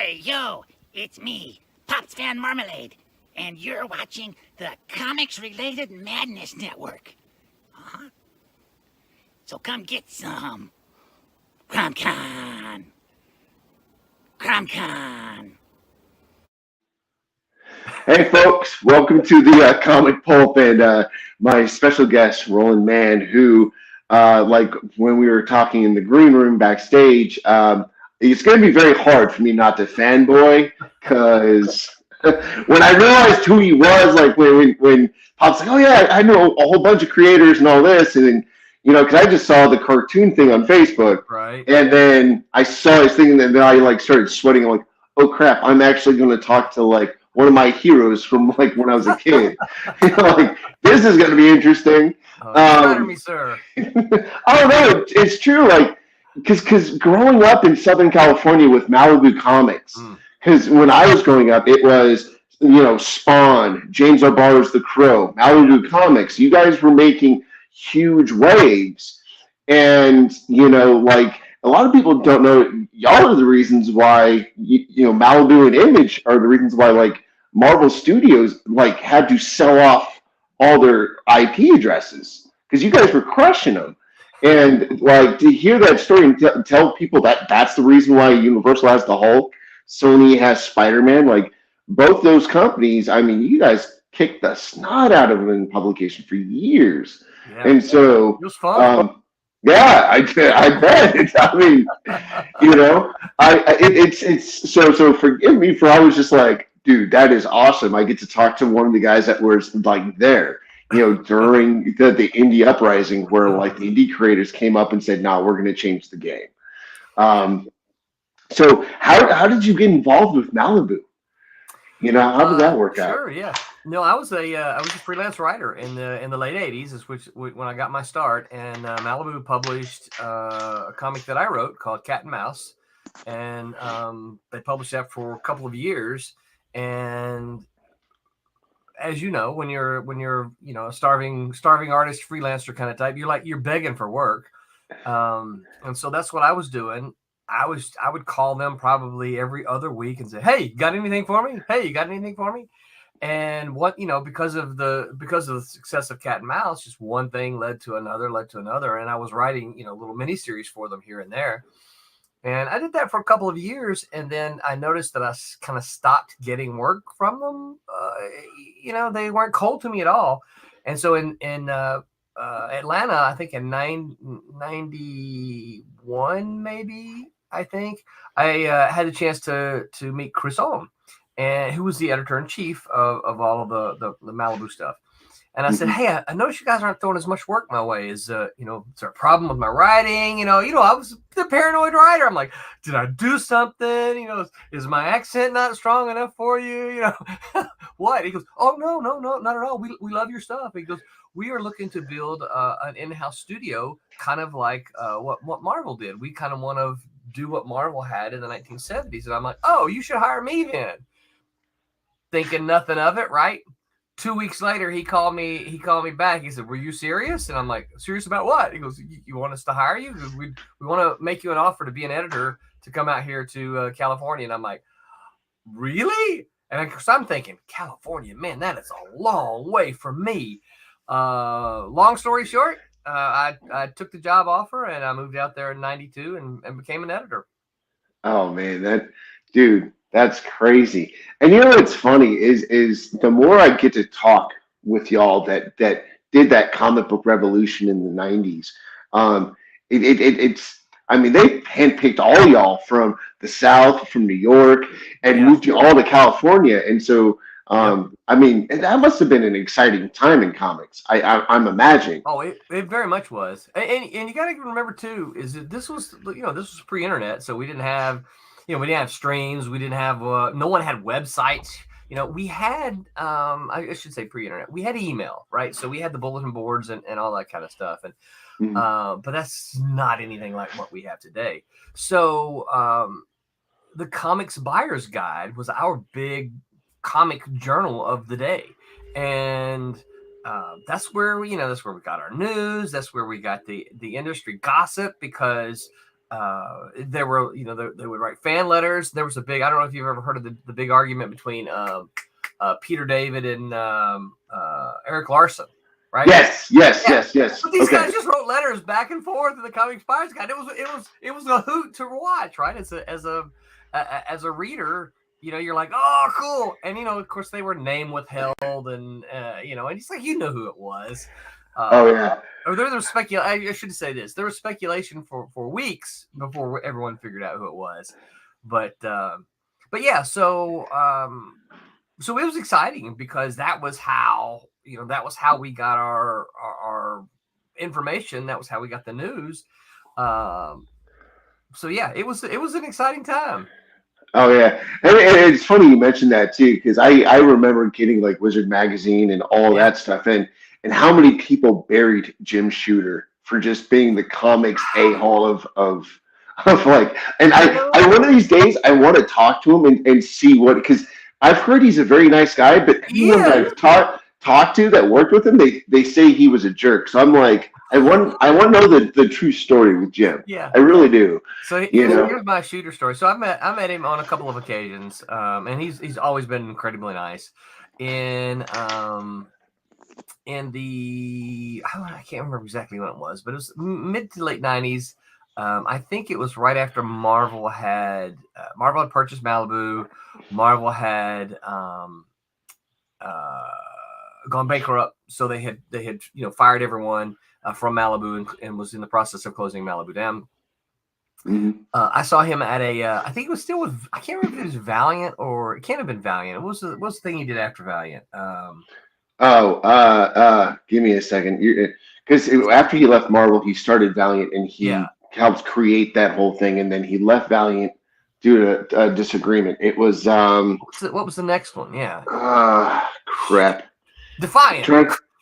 Hey, yo, it's me, Pops Van Marmalade, and you're watching the Comics-Related Madness Network. Huh? So come get some. CromCon. CromCon. Hey folks, welcome to the Comic Pulp and my special guest, Roland Mann, who, like when we were talking in the green room backstage, it's going to be very hard for me not to fanboy because when I realized who he was, like when Pop's like, oh yeah, I know a whole bunch of creators and all this, and then, because I just saw the cartoon thing on Facebook, right? And then I saw his thing, and then I like started sweating. I'm like, oh crap, I'm actually going to talk to like one of my heroes from like when I was a kid. Like this is going to be interesting. Flatter me, sir. Oh no, it's true. Like because growing up in Southern California with Malibu Comics, because when I was growing up, it was Spawn, James O'Barr's The Crow, Malibu Comics. You guys were making huge waves, and like. A lot of people don't know y'all are the reasons why Malibu and Image are the reasons why like Marvel Studios like had to sell off all their IP addresses because you guys were crushing them, and like to hear that story and tell people that that's the reason why Universal has the Hulk, Sony has Spider-Man, like both those companies. I mean, you guys kicked the snot out of them in publication for years, and so it was fun. Yeah, I bet. I mean, it's so forgive me for I was just like, dude, that is awesome. I get to talk to one of the guys that was like there, during the indie uprising where like the indie creators came up and said, no, we're going to change the game. So how did you get involved with Malibu? How did that work out? Sure, yeah. No, I was a freelance writer in the late '80s, when I got my start, and Malibu published a comic that I wrote called Cat and Mouse, and they published that for a couple of years. And as you know, when you're a starving artist, freelancer kind of type, you're begging for work, and so that's what I was doing. I would call them probably every other week and say, "Hey, you got anything for me? Hey, you got anything for me?" And because of the success of Cat and Mouse, just one thing led to another, and I was writing little miniseries for them here and there, and I did that for a couple of years, and then I noticed that I kind of stopped getting work from them. They weren't cold to me at all, and so in Atlanta, I think in 91 maybe. I think I had a chance to meet Christgau, and who was the editor-in-chief of all of the Malibu stuff. And I said, hey, I noticed you guys aren't throwing as much work my way. Is there a problem with my writing? I was the paranoid writer. I'm like, did I do something? Is my accent not strong enough for you? What? He goes, oh, no, not at all. We love your stuff. He goes, we are looking to build an in-house studio, kind of like what Marvel did. We kind of want to do what Marvel had in the 1970s. And I'm like, oh, you should hire me then. Thinking nothing of it, right? 2 weeks later, he called me back. He said, were you serious? And I'm like, serious about what? He goes, you want us to hire you? Because we want to make you an offer to be an editor to come out here to California. And I'm like, really? And I'm thinking, California, man, that is a long way from me. Long story short, I took the job offer and I moved out there in 92 and became an editor. Oh man, dude, that's crazy. And what's funny is the more I get to talk with y'all that did that comic book revolution in the 90s, it's I mean they handpicked all y'all from the South, from New York, and moved you all to California. And so I mean, that must have been an exciting time in comics. I'm imagining. Oh, it very much was. And you got to remember too, is that this was pre-internet, so we didn't have, we didn't have streams, we didn't have, no one had websites. We had, I should say pre-internet. We had email, right? So we had the bulletin boards and all that kind of stuff, and but that's not anything like what we have today. So the Comics Buyer's Guide was our big comic journal of the day, and that's where we got our news. That's where we got the industry gossip, because there were, they would write fan letters. There was a big, I don't know if you've ever heard of the big argument between Peter David and Eric Larson, right? Yes. But these guys just wrote letters back and forth in the Comic Spies Guide. It was a hoot to watch, right? As a reader, you're like, oh, cool. And, of course, they were name withheld and, and it's like, who it was. Or there was speculation. I should say this. There was speculation for weeks before everyone figured out who it was. But yeah, so it was exciting because that was how we got our information. That was how we got the news. So yeah, it was an exciting time. Oh yeah, and it's funny you mentioned that too, because I remember getting like Wizard Magazine and all that stuff, and how many people buried Jim Shooter for just being the comics a-hole of like, and I one of these days I want to talk to him and see what, because I've heard he's a very nice guy, but anyone that I've talked to that worked with him, they say he was a jerk. So I'm like, I want to know the true story with Jim. Yeah, I really do. So here's my Shooter story. So I met him on a couple of occasions, and he's always been incredibly nice. I can't remember exactly when it was, but it was mid to late 90s. I think it was right after Marvel had purchased Malibu. Marvel had gone bankrupt, so they had fired everyone from Malibu and was in the process of closing Malibu down. Mm-hmm. I saw him at I think it was still with, I can't remember if it was Valiant or it can't have been Valiant. What was the thing he did after Valiant? Give me a second. Because after he left Marvel, he started Valiant, and he helped create that whole thing, and then he left Valiant due to a disagreement. It was what was the next one? Yeah. Crap. Defiant.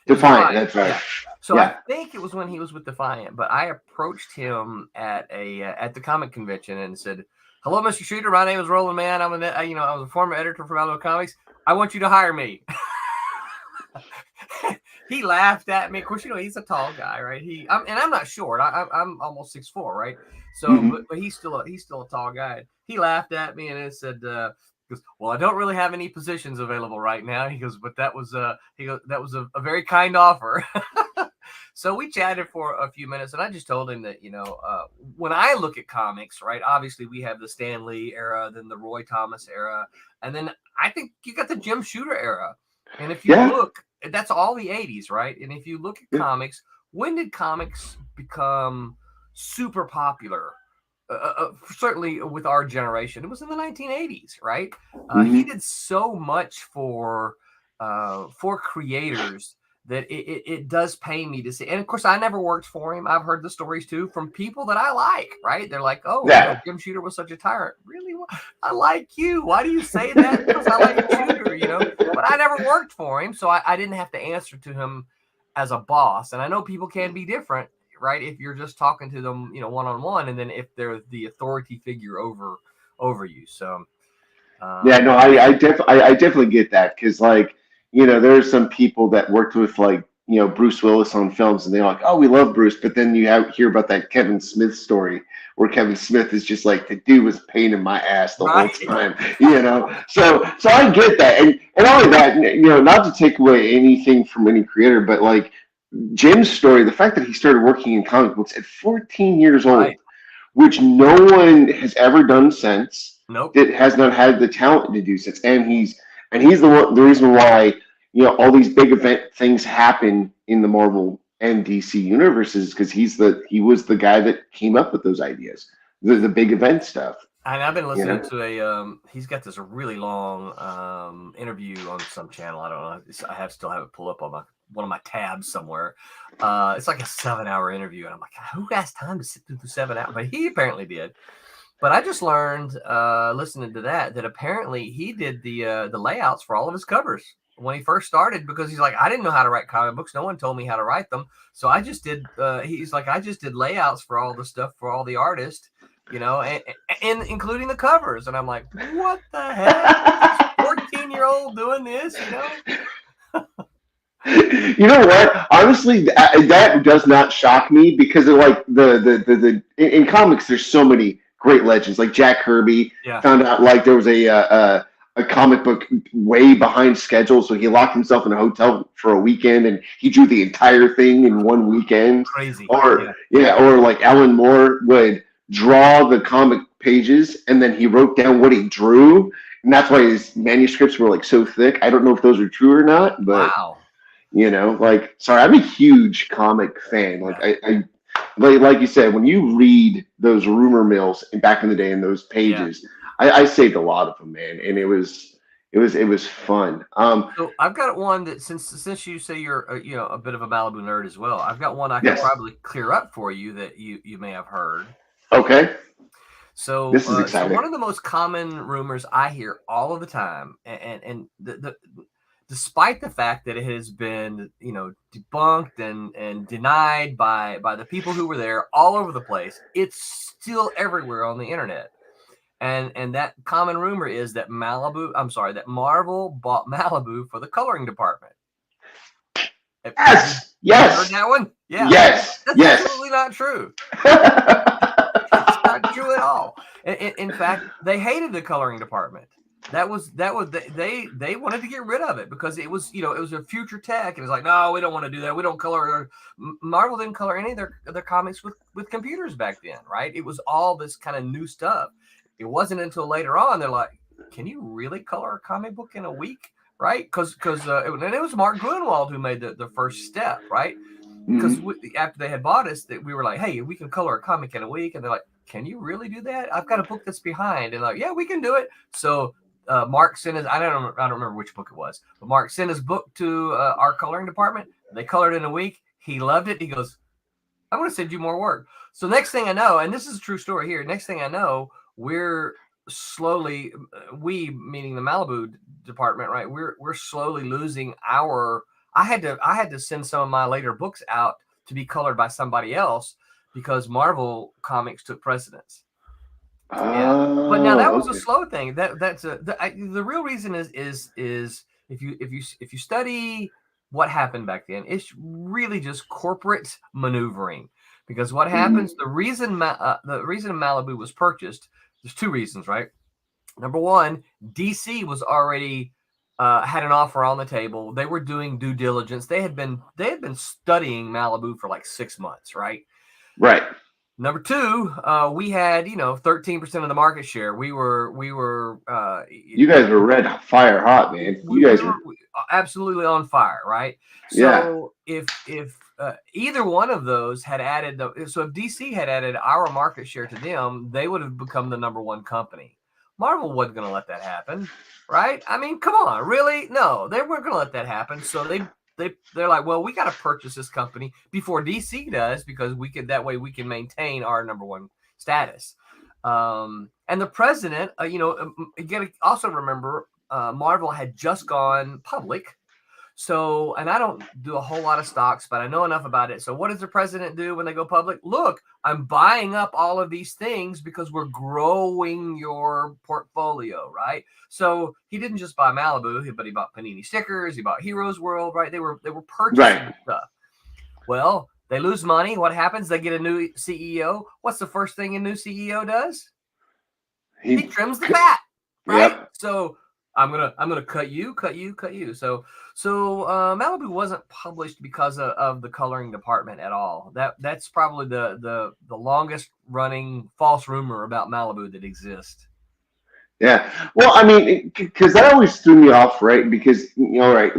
Defiant. That's right. Yeah. So I think it was when he was with Defiant, but I approached him at the comic convention and said, "Hello, Mr. Shooter. My name is Roland Mann. I was a former editor for Malibu Comics. I want you to hire me." He laughed at me. Of course, he's a tall guy, right? I'm not short. I'm almost 6'4", right? So, but he's still a tall guy. He laughed at me and it said, he goes, "Well, I don't really have any positions available right now." He goes, "But that was a very kind offer." So we chatted for a few minutes, and I just told him that, when I look at comics, right, obviously we have the Stan Lee era, then the Roy Thomas era, and then I think you got the Jim Shooter era. And if you look, that's all the 80s, right? And if you look at comics, when did comics become super popular? Certainly with our generation, it was in the 1980s, right? He did so much for creators that it does pay me to see. And of course, I never worked for him. I've heard the stories too from people that I like, right? They're like, "Oh, Jim Shooter was such a tyrant." Really? I like you. Why do you say that? Because I like Shooter, But I never worked for him, so I didn't have to answer to him as a boss. And I know people can be different, right? If you're just talking to them, one-on-one, and then if they're the authority figure over you. So I definitely get that, because there's some people that worked with Bruce Willis on films, and they're like, "Oh, we love Bruce," but then you hear about that Kevin Smith story where Kevin Smith is just like, the dude was a pain in my ass the whole time, So I get that, and only that, not to take away anything from any creator, but like Jim's story, the fact that he started working in comic books at 14 years old, which no one has ever done since. Nope. That has not had the talent to do since, and he's the reason why all these big event things happen in the Marvel and DC universes, because he was the guy that came up with those ideas, the big event stuff. And I've been listening to he's got this really long interview on some channel. I don't know. I still have it pulled up on one of my tabs somewhere. It's like a 7-hour interview, and I'm like, who has time to sit through the 7 hours? But he apparently did. But I just learned listening to that apparently he did the layouts for all of his covers when he first started, because he's like, I didn't know how to write comic books. No one told me how to write them. So I just did, he's like, I just did layouts for all the stuff for all the artists, and including the covers. And I'm like, what the heck? 14-year-old doing this, You know what? Honestly, that does not shock me because of like in comics, there's so many great legends. Like Jack Kirby Yeah. found out like there was a comic book way behind schedule, so he locked himself in a hotel for a weekend and he drew the entire thing in one weekend. Crazy. Or or like Alan Moore would draw the comic pages and then he wrote down what he drew, and that's why his manuscripts were like so thick. I don't know if those are true or not, but. Wow. You know, like, sorry, I'm a huge comic fan. Like, I like you said, when you read those rumor mills back in the day in those pages, I saved a lot of them, man, and it was fun. So I've got one that since you say you're a bit of a Malibu nerd as well, I've got one I can probably clear up for you that you may have heard. Okay. So this is exciting. So one of the most common rumors I hear all of the time, and despite the fact that it has been, debunked and denied by the people who were there all over the place, it's still everywhere on the internet. And that common rumor is that that Marvel bought Malibu for the coloring department. Yes. You heard that one? Yeah. Yes. That's absolutely not true. It's not true at all. In fact, they hated the coloring department. They wanted to get rid of it because it was a future tech. It was like, no, we don't want to do that. We don't color. Marvel didn't color any of their comics with computers back then, right? It was all this kind of new stuff. It wasn't until later on they're like, can you really color a comic book in a week, right? Because and it was Mark Gruenwald who made the first step, right? Because after they had bought us, that we were like, hey, we can color a comic in a week, and they're like, can you really do that? I've got a book that's behind, and like, yeah, we can do it. So. Mark sent his, I don't remember which book it was, but Mark sent his book to our coloring department. They colored in a week. He loved it. He goes, I'm going to send you more work. So next thing I know, and this is a true story here. Next thing I know, we're slowly, meaning the Malibu department, right? We're slowly losing I had to send some of my later books out to be colored by somebody else because Marvel comics took precedence. But now that was a slow thing. The real reason is if you study what happened back then, it's really just corporate maneuvering. Because what happens, the reason Malibu was purchased, there's two reasons, right? Number one, DC was already had an offer on the table. They were doing due diligence. They had been studying Malibu for like 6 months, right? Right. Number two, we had 13% of the market share. We were. You guys were red fire hot, man. You guys were absolutely on fire, right? So if either one of those had added, so if DC had added our market share to them, they would have become the number one company. Marvel wasn't going to let that happen, right? I mean, come on, really? No, they weren't going to let that happen. So they're like, well, we got to purchase this company before DC does because that way we can maintain our number one status. And the president, you got to also remember, Marvel had just gone public. So, and I don't do a whole lot of stocks, but I know enough about it. So what does the president do when they go public? Look, I'm buying up all of these things because we're growing your portfolio, right? So he didn't just buy Malibu, but he bought Panini stickers. He bought Heroes World, right? They were purchasing stuff. Well, they lose money. What happens? They get a new CEO. What's the first thing a new CEO does? He trims the fat, right? Yep. So I'm gonna cut you. So Malibu wasn't published because of the coloring department at all. That's probably the longest running false rumor about Malibu that exists. Yeah. Well, I mean, because that always threw me off, right? Because right,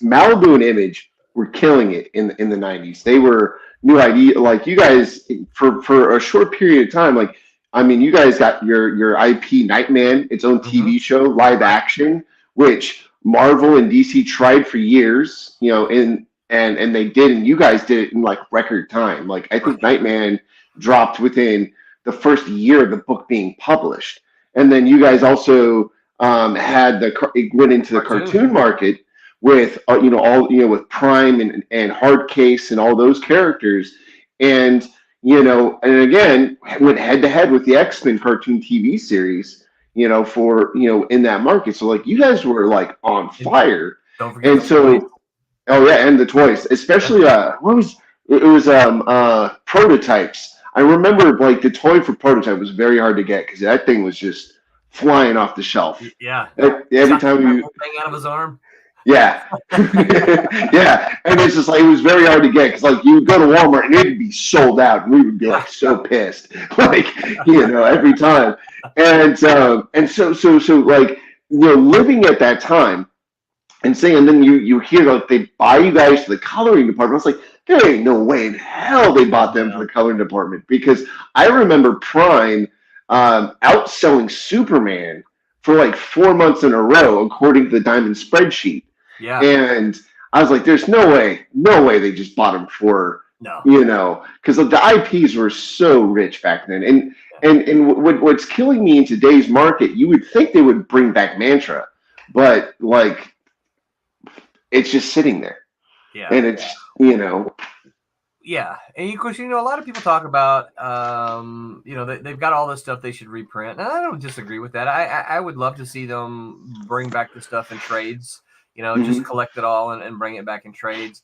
Malibu and Image were killing it in the 90s. They were new idea. Like you guys, for a short period of time, like. I mean, you guys got your IP Nightman, its own TV show, live action, which Marvel and DC tried for years, and they did, and you guys did it in like record time. Like I think Nightman dropped within the first year of the book being published, and then you guys also it went into the cartoon market with with Prime and Hardcase and all those characters, and. And again, went head to head with the X-Men cartoon TV series, for in that market. So like you guys were like on fire. Don't forget. Oh yeah, and the toys, especially what was it was prototypes. I remember like the toy for prototype was very hard to get because that thing was just flying off the shelf. Yeah. Every time that you little thing out of his arm. yeah. Yeah. And it's just like, it was very hard to get because, like, you would go to Walmart and it'd be sold out. And we would be, like, so pissed, like, every time. And so, like, living at that time and saying, and then you hear, like, they buy you guys to the coloring department. I was like, there ain't no way in hell they bought them for the coloring department because I remember Prime outselling Superman for like 4 months in a row, according to the Diamond spreadsheet. Yeah. And I was like, there's no way they just bought them for, because the IPs were so rich back then. And what's killing me in today's market, you would think they would bring back Mantra, but like, it's just sitting there. Yeah. And it's, Yeah, and of course, a lot of people talk about, they've got all this stuff they should reprint, and I don't disagree with that. I would love to see them bring back the stuff in trades, just collect it all and bring it back in trades.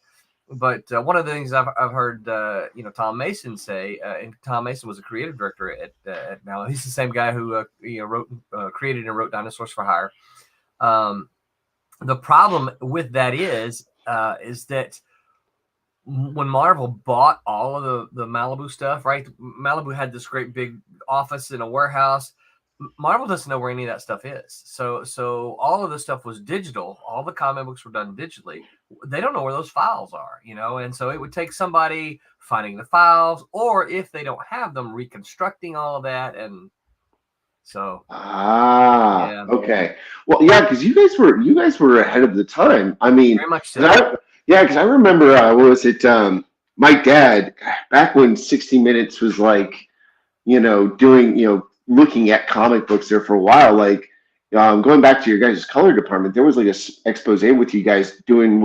But one of the things I've heard, Tom Mason say, and Tom Mason was a creative director at now. He's the same guy who created and wrote Dinosaurs for Hire. The problem with that is that when Marvel bought all of the Malibu stuff, right? Malibu had this great big office in a warehouse. Marvel doesn't know where any of that stuff is. So all of the stuff was digital. All the comic books were done digitally. They don't know where those files are, and so it would take somebody finding the files, or if they don't have them, reconstructing all of that. And so okay. Well, yeah, because you guys were ahead of the time. I mean, very much so. Because I remember, my dad, back when 60 Minutes was like, doing, looking at comic books there for a while, like, going back to your guys' color department, there was like a expose with you guys doing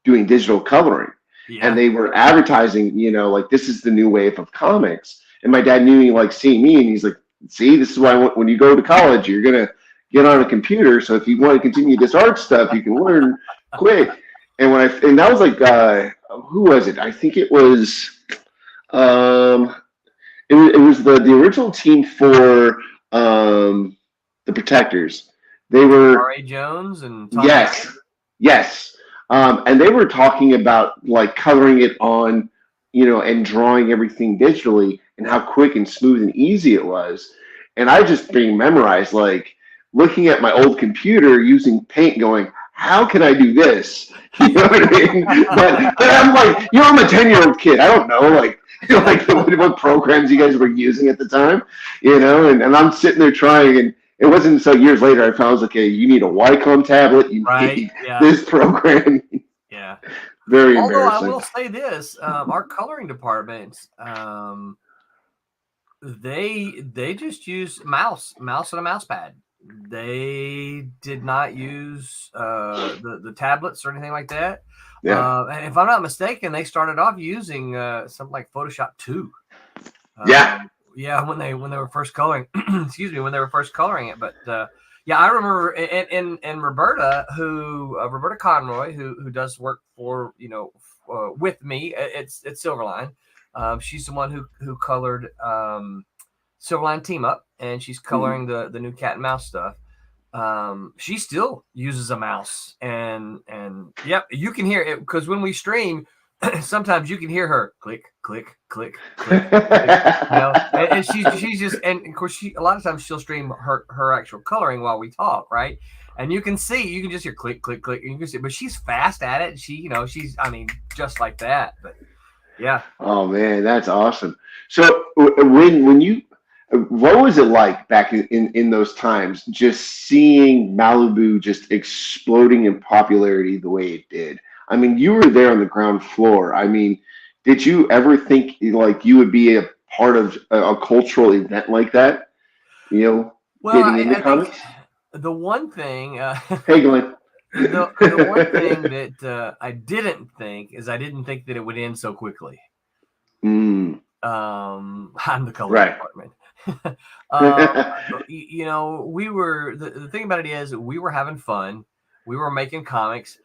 digital coloring. Yeah. And they were advertising, like, this is the new wave of comics. And my dad knew, like, seeing me, and he's like, see, this is why when you go to college, you're going to get on a computer. So if you want to continue this art stuff, you can learn quick. And that was like, who was it? I think it was, it was the original team for the Protectors. They were R.A. Jones and Tom yes. And they were talking about like coloring it on, and drawing everything digitally and how quick and smooth and easy it was. And I just being memorized, like looking at my old computer using Paint, going, how can I do this? You know what I mean? But I'm like, I'm a 10-year-old kid. I don't know, like what programs you guys were using at the time, and I'm sitting there trying, and it wasn't until years later I found, I was like, okay, you need a Wacom tablet, you need this program. Yeah. Very embarrassing. Although I will say this, our coloring department, they just use mouse and a mouse pad. They did not use the tablets or anything like that. Yeah. And if I'm not mistaken, they started off using something like Photoshop 2. When they were first coloring. Excuse me, when they were first coloring it. But I remember, and Roberta, Roberta Conroy, who does work for with me at Silverline. She's the one who colored Silverline Team Up, and she's coloring the new Cat and Mouse stuff. She still uses a mouse, and you can hear it because when we stream, sometimes you can hear her click, click, click, click, click, and she's just, and of course a lot of times she'll stream her actual coloring while we talk, right? And you can just hear click, click, click, and you can see, but she's fast at it. She's just like that. But yeah. Oh man, that's awesome. So when you, what was it like back in those times, just seeing Malibu just exploding in popularity the way it did? I mean, you were there on the ground floor. I mean, did you ever think like you would be a part of a cultural event like that? Well, getting into comics? The one thing, hey Glenn. the one thing that I didn't think is I didn't think that it would end so quickly. I'm the color department. We were, the thing about it is we were having fun. We were making comics.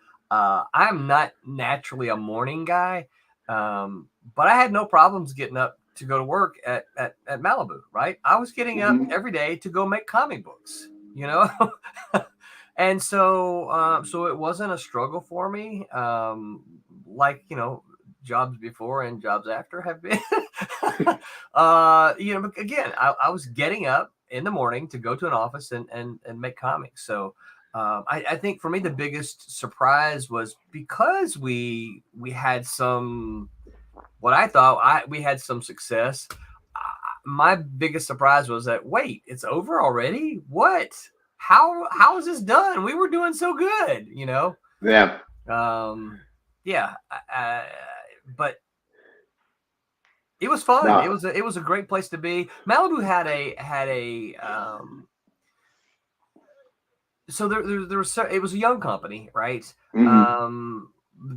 I'm not naturally a morning guy, but I had no problems getting up to go to work at Malibu, right? I was getting up every day to go make comic books, you know? And so it wasn't a struggle for me, like, you know, jobs before and jobs after have been. You know, again, I was getting up in the morning to go to an office and make comics. So I think for me, the biggest surprise was because we had some, what I thought we had some success. My biggest surprise was that, wait, it's over already? What? How is this done? We were doing so good, you know? Yeah. Yeah. But it was fun. No. It was a great place to be. Malibu had a so there was, it was a young company, right?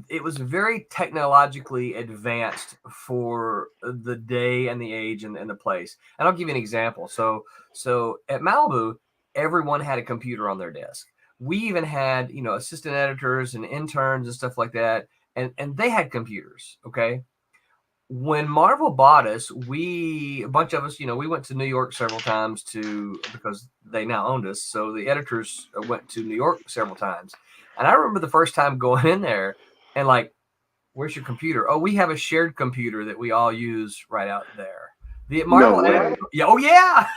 It was very technologically advanced for the day and the age and the place. And I'll give you an example. So at Malibu, everyone had a computer on their desk. We even had, you know, assistant editors and interns and stuff like that. And they had computers. Okay. When Marvel bought us, a bunch of us, you know, we went to New York several times because they now owned us. So the editors went to New York several times. And I remember the first time going in there and like, where's your computer? Oh, we have a shared computer that we all use right out there. The Marvel, yeah.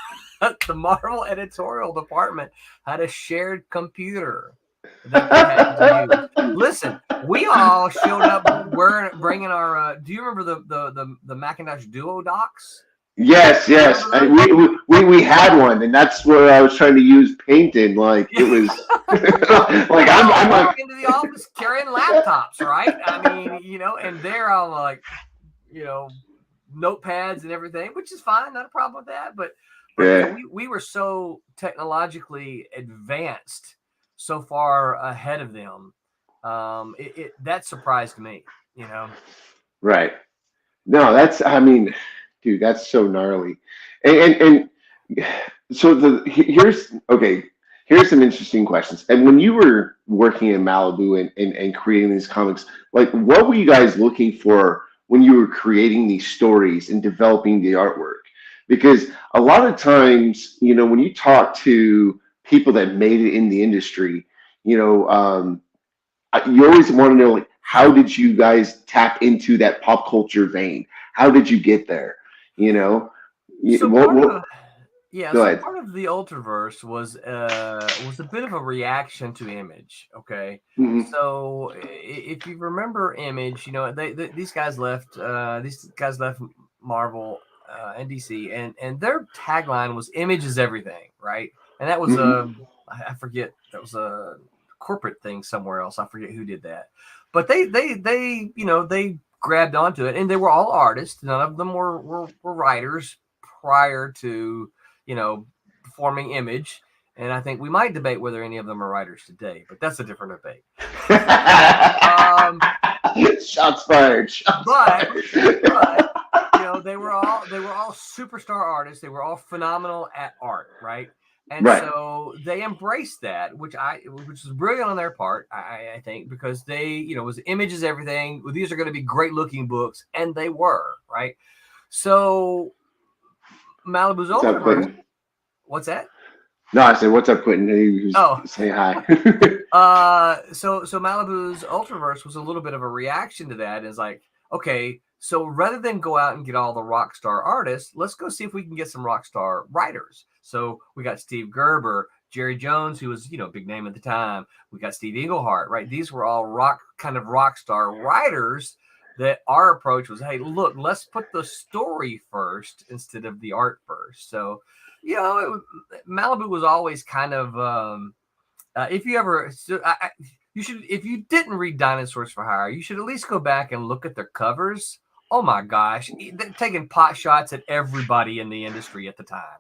The Marvel editorial department had a shared computer that they had to use. Listen, we all showed up bringing our. Do you remember the Macintosh Duo docs? Yes. We had one, and that's where I was trying to use Paint in. Like it was, like I'm walking into the office carrying laptops, right? I mean, you know, and they're all like, you know, notepads and everything, which is fine, not a problem with that. But yeah. You know, we were so technologically advanced, so far ahead of them. That surprised me, you know. Right. No, I mean, dude, that's so gnarly. And so here's some interesting questions. And when you were working in Malibu and creating these comics, like what were you guys looking for when you were creating these stories and developing the artwork? Because a lot of times, you know, when you talk to people that made it in the industry, you know, you always want to know, like, how did you guys tap into that pop culture vein? How did you get there? You know, So go ahead. part of the Ultraverse was a bit of a reaction to Image. Okay, so if you remember Image, you know, these guys left Marvel and DC, and their tagline was "Image is everything," right? And that was I forget, that was a corporate thing somewhere else. I forget who did that, but they you know, they grabbed onto it, and they were all artists. None of them were writers prior to, you know, forming Image. And I think we might debate whether any of them are writers today, but that's a different debate. Shots fired. But you know, they were all superstar artists. They were all phenomenal at art, right? And so they embraced that, which was brilliant on their part, I think, because they, you know, was Image is everything. These are going to be great looking books, and they were, right? So Malibu's Ultraverse. What's that? No, I said, "What's up, Quentin?" He was saying hi. So Malibu's Ultraverse was a little bit of a reaction to that. It's like, okay, so rather than go out and get all the rock star artists, let's go see if we can get some rock star writers. So we got Steve Gerber, Jerry Jones, who was, you know, a big name at the time. We got Steve Englehart, right? These were all rock star writers. That our approach was, hey, look, let's put the story first instead of the art first. So, you know, Malibu was always kind of, if you didn't read Dinosaurs for Hire, you should at least go back and look at their covers. Oh my gosh, they're taking pot shots at everybody in the industry at the time.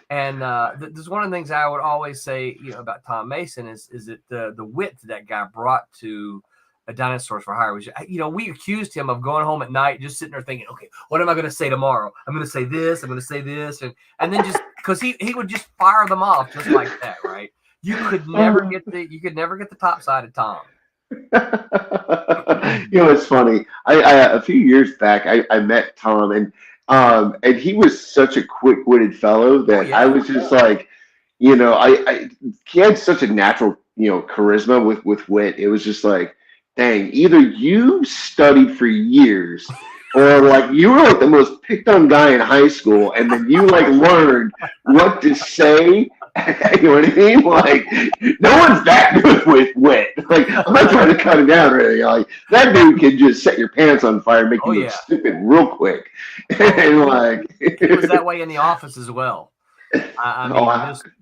And this is one of the things I would always say, you know, about Tom Mason is that the wit that guy brought to a Dinosaurs for Hire was, you know, we accused him of going home at night just sitting there thinking, okay, what am I going to say tomorrow? I'm going to say this, I'm going to say this, and then just because he would just fire them off just like that, right? You could never get the top side of Tom. It's funny. A few years back, I met Tom, and he was such a quick-witted fellow that I was just like, he had such a natural, charisma with wit. It was just like, dang, either you studied for years, or like you were like the most picked on guy in high school, and then you like learned what to say. You know what I mean? Like, no one's that good with wit. Like, I'm not trying to cut it down or anything. Like, that dude can just set your pants on fire and make you look stupid real quick. And like, it was that way in the office as well. I mean,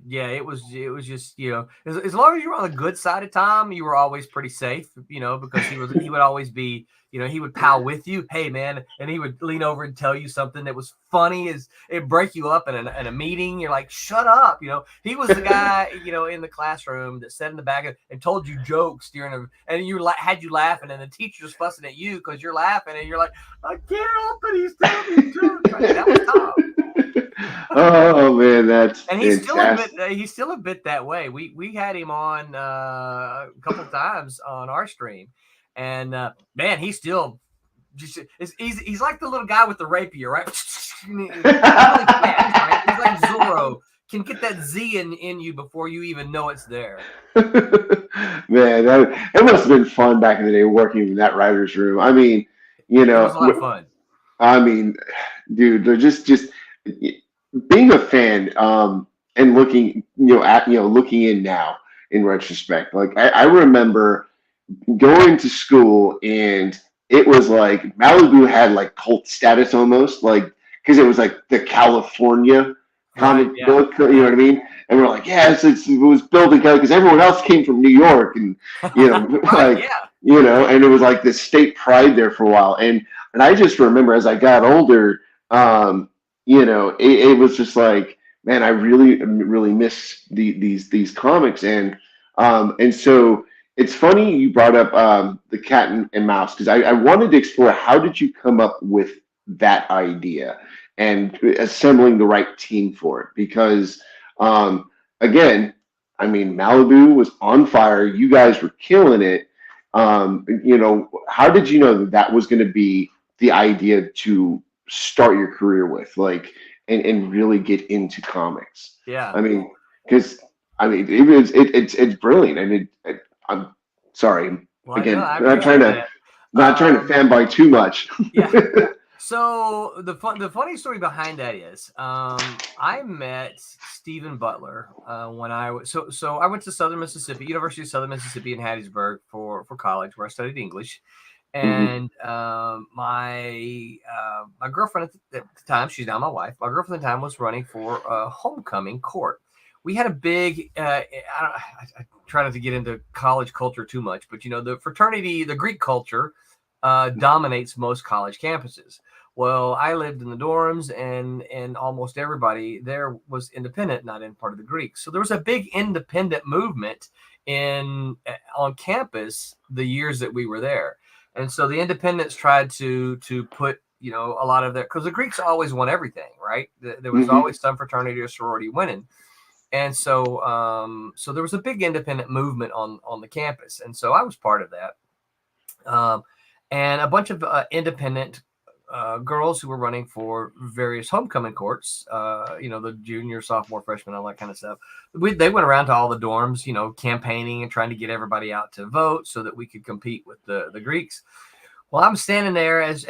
it was just, as long as you were on the good side of Tom, you were always pretty safe, because he would always be, he would pal with you. Hey man. And he would lean over and tell you something that was funny. It'd break you up in a meeting. You're like, shut up. He was the guy, in the classroom that sat in the back and told you jokes and you had you laughing, and the teacher's fussing at you because you're laughing, and you're like, I can't help it. He's telling me jokes. That was Tom. Oh man, that's and he's still a bit that way. We had him on a couple times on our stream, and man, he's still just he's like the little guy with the rapier, right? He's really fast, right? He's like Zorro. Can get that Z in you before you even know it's there. Man, it must have been fun back in the day working in that writer's room. I mean, it was a lot of fun. I mean, dude, they're just being a fan, and looking, looking in now in retrospect. Like I remember going to school, and it was like Malibu had like cult status almost, like because it was like the California comic book, you know what I mean? And we're like, yes, it was building because everyone else came from New York, and and it was like this state pride there for a while. And I just remember as I got older, it was just like, man, I really miss these comics, and so it's funny you brought up the cat and mouse, because I wanted to explore how did you come up with that idea and assembling the right team for it, because again, I mean, Malibu was on fire, you guys were killing it. How did you know that was going to be the idea to start your career with, like, and really get into comics? I mean, because it's brilliant. I mean, I'm sorry, again, not trying to fanboy too much. So the funny story behind that is, I met Stephen Butler when I was so I went to University of Southern Mississippi in Hattiesburg for college, where I studied English. And my girlfriend at the time, she's now my wife, my girlfriend at the time was running for homecoming court. We had a big, I try not to get into college culture too much, but the fraternity, the Greek culture dominates most college campuses. Well, I lived in the dorms, and almost everybody there was independent, not in part of the Greeks. So there was a big independent movement on campus the years that we were there. And so the independents tried to put, a lot of their, because the Greeks always won everything, right? There was always some fraternity or sorority winning. And so so there was a big independent movement on the campus. And so I was part of that. And a bunch of independent girls who were running for various homecoming courts, the junior, sophomore, freshman, all that kind of stuff. They went around to all the dorms, campaigning and trying to get everybody out to vote so that we could compete with the Greeks. Well, I'm standing there as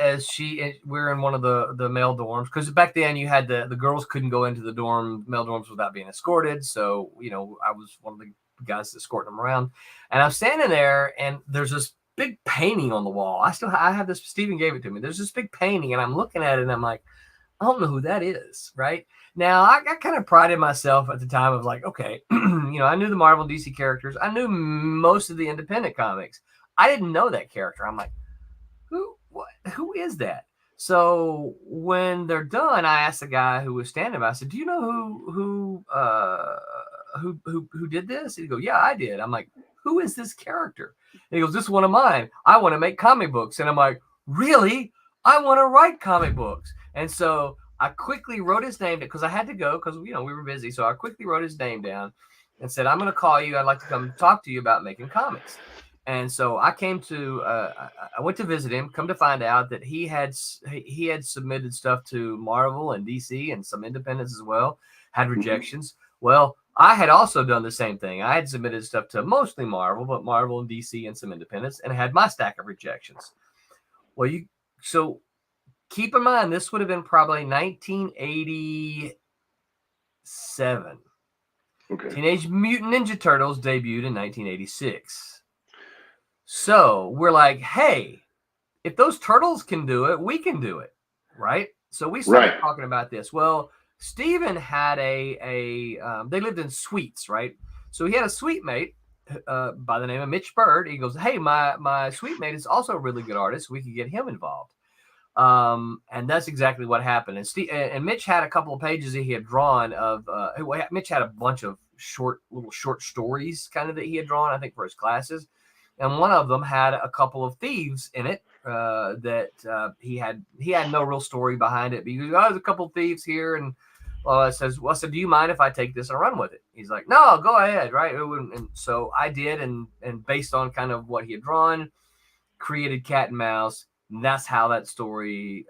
we're in one of the male dorms, because back then you had the girls couldn't go into the male dorms without being escorted. So, I was one of the guys escorting them around, and I'm standing there, and there's this big painting on the wall. I have this, Stephen gave it to me. There's this big painting, and I'm looking at it, and I'm like, I don't know who that is, right? Now, I kind of prided myself at the time of like, okay, I knew the Marvel and DC characters. I knew most of the independent comics. I didn't know that character. I'm like, who is that? So when they're done, I asked the guy who was standing by, I said, do you know who did this? And he goes, yeah, I did. I'm like, who is this character? And he goes, this is one of mine. I want to make comic books. And I'm like, really? I want to write comic books. And so I quickly wrote his name because I had to go because, we were busy. So I quickly wrote his name down and said, I'm going to call you. I'd like to come talk to you about making comics. And so I came to, I went to visit him. Come to find out that he had submitted stuff to Marvel and DC and some independents as well. Had rejections. Well, I had also done the same thing. I had submitted stuff to mostly Marvel, but Marvel and DC and some independents, and had my stack of rejections. Well, so keep in mind this would have been probably 1987. Okay. Teenage Mutant Ninja Turtles debuted in 1986. So we're like, hey, if those turtles can do it, we can do it, right? So we started talking about this. Well, Steven had they lived in suites, right? So he had a suite mate by the name of Mitch Bird. He goes, hey, my suite mate is also a really good artist. We could get him involved. And that's exactly what happened. And Mitch had a couple of pages that he had drawn of, Mitch had a bunch of little short stories kind of that he had drawn, I think, for his classes. And one of them had a couple of thieves in it that he had no real story behind it. But he goes, there's a couple of thieves here. And I said, do you mind if I take this and run with it? He's like, no, go ahead. Right. And so I did. And based on kind of what he had drawn, created Cat and Mouse. And that's how that story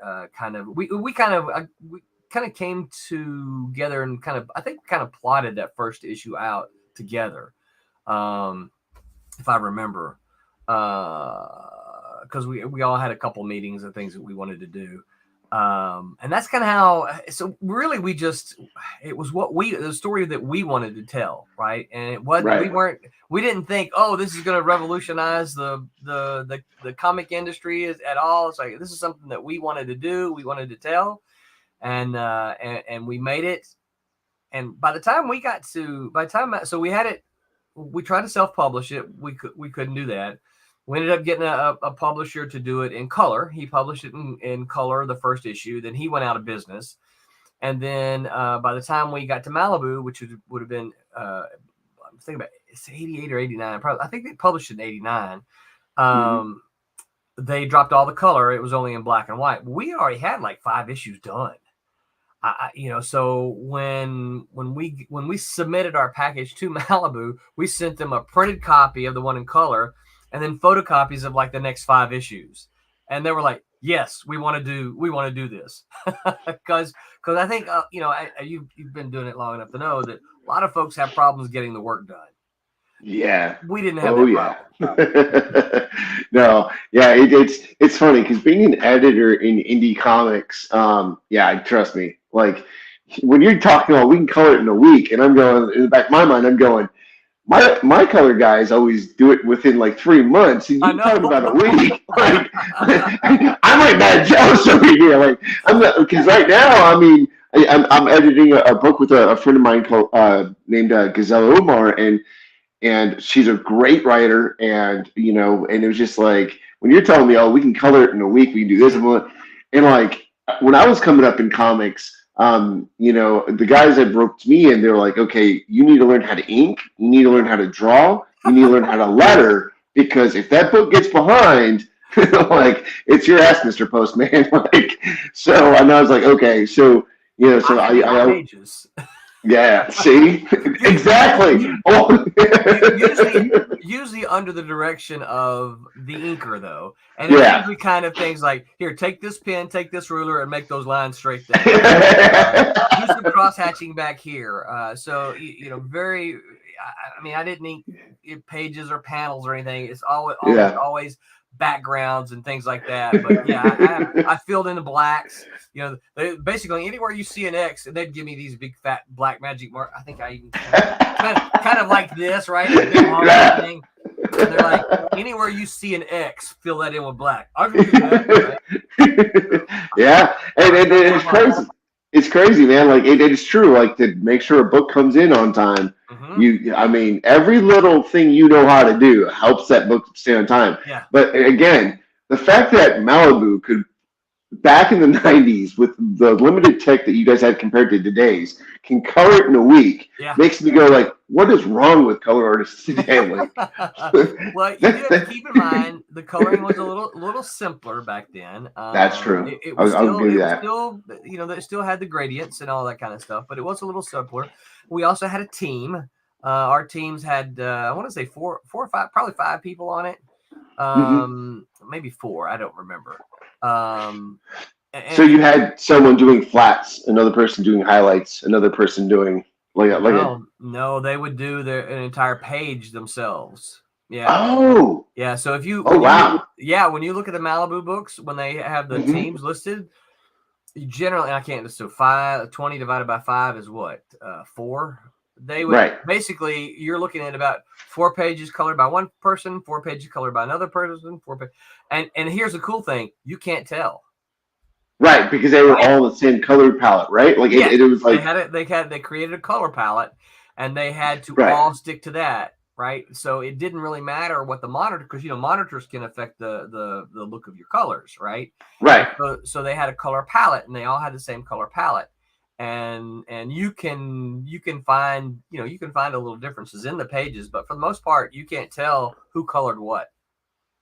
we kind of came together and kind of plotted that first issue out together. If I remember, because we all had a couple meetings and things that we wanted to do. And that's kind of how, so really it was the story that we wanted to tell. Right. And it wasn't, we didn't think, oh, this is going to revolutionize the comic industry at all. It's like, this is something that we wanted to do. We wanted to tell, and we made it. And so we had it, we tried to self-publish it. We couldn't do that. We ended up getting a publisher to do it in color. He published it in color, the first issue. Then he went out of business. And then by the time we got to Malibu, which would have been, I'm thinking about it's 88 or 89. Probably, I think they published it in 89. They dropped all the color. It was only in black and white. We already had like 5 issues done. So when we submitted our package to Malibu, we sent them a printed copy of the one in color and then photocopies of like the next 5 issues. And they were like, yes, we want to do this. Because I think, you've been doing it long enough to know that a lot of folks have problems getting the work done. Yeah. We didn't have that problem. No. Yeah. It's funny because being an editor in indie comics, trust me, like when you're talking about we can color it in a week, and I'm going, in the back of my mind, I'm going, my color guys always do it within like 3 months, and you talk about a week. Like, I'm like mad jealous over here. Like because right now, I mean, I'm editing a book with a friend of mine called named Gazelle Omar, and she's a great writer, and and it was just like when you're telling me, oh, we can color it in a week, we can do this, and like when I was coming up in comics. The guys that roped me in, they're like, okay, you need to learn how to ink, you need to learn how to draw, you need to learn how to letter, because if that book gets behind, like it's your ass, Mr. Postman. Like, so, and I was like, okay, so so I pages. Yeah, see, exactly. Usually under the direction of the inker, though, and it's usually kind of things like, here, take this pen, take this ruler, and make those lines straight there. Use the cross hatching back here. So very. I mean, I didn't ink pages or panels or anything. It's always backgrounds and things like that. But I filled in the blacks. They, basically anywhere you see an X, and they'd give me these big fat black magic mark. I think I even kind of like this, right? And they're like, anywhere you see an X, fill that in with black. I can do that. Right? Yeah, and it's crazy. It's crazy, man. Like it is true. Like to make sure a book comes in on time. I mean, every little thing you know how to do helps that book stay on time. Yeah. But again, the fact that Malibu could, back in the 90s, with the limited tech that you guys had compared to today's, can color it in a week, makes me go like, what is wrong with color artists today? Like, well, you do have to keep in mind the coloring was a little simpler back then. That's true. I'll give you that. It still had the gradients and all that kind of stuff, but it was a little simpler. We also had a team. Our teams had, I want to say 4 or 5, probably 5 people on it. Maybe 4. I don't remember. So you had someone doing flats, another person doing highlights, another person doing no, they would do an entire page themselves. Yeah. Oh. Yeah. So if you, when you look at the Malibu books, when they have the teams listed, generally, I can't. So 20 divided by 5 is what? 4. They would basically, you're looking at about 4 pages colored by one person, 4 pages colored by another person, and here's the cool thing: you can't tell. Right, because they were all the same color palette, right? Like it was like they created a color palette, and they had to all stick to that, right? So it didn't really matter what the monitor, because monitors can affect the look of your colors, right? Right. So they had a color palette, and they all had the same color palette, and you can find a little differences in the pages, but for the most part, you can't tell who colored what.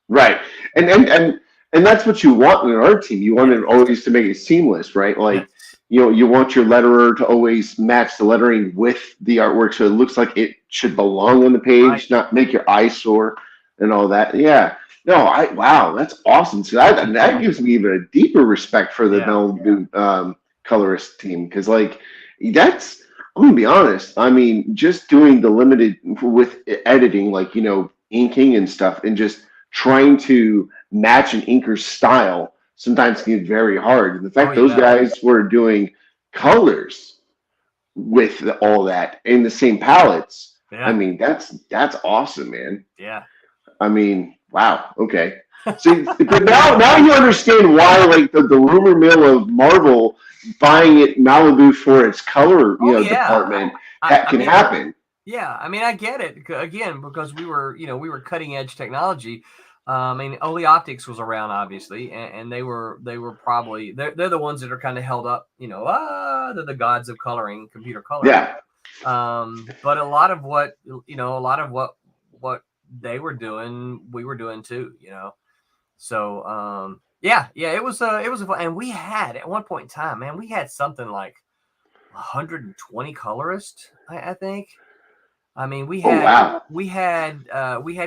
Right, and that's what you want in an art team. You want it always to make it seamless, right? Like, you want your letterer to always match the lettering with the artwork, so it looks like it should belong on the page, not make your eye sore and all that. Yeah. No, wow, that's awesome. So that gives me even a deeper respect for the Malibu colorist team, because like that's, I'm gonna be honest. I mean, just doing the limited with editing, like inking and stuff, and just trying to match an inker's style sometimes can get very hard. And the fact those guys were doing colors with all that in the same palettes, I mean, that's awesome, man. Yeah. I mean, wow. Okay. So, but now you understand why, like the rumor mill of Marvel buying it Malibu for its color, department, that can happen. Yeah, I mean, I get it again, because we were cutting edge technology. I mean, Oli Optics was around, obviously, and they were probably they're the ones that are kind of held up. They're the gods of coloring, computer coloring. Yeah. But a lot of what they were doing, we were doing too. So it was a fun, and we had at one point in time, man, we had something like 120 colorists, I think. I mean, we had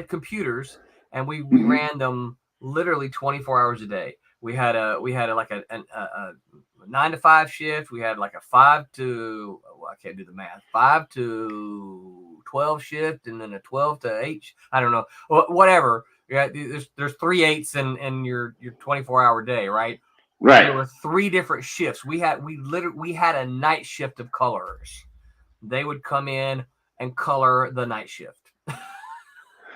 computers, and we ran them literally 24 hours a day. We had a 9 to 5 shift. We had like a 5 to, I can't do the math, 5 to 12 shift, and then a 12 to 8. I don't know, whatever. Yeah, there's 3 8s in your 24-hour day, right? Right. There were 3 different shifts. We had a night shift of colorers. They would come in and color the night shift.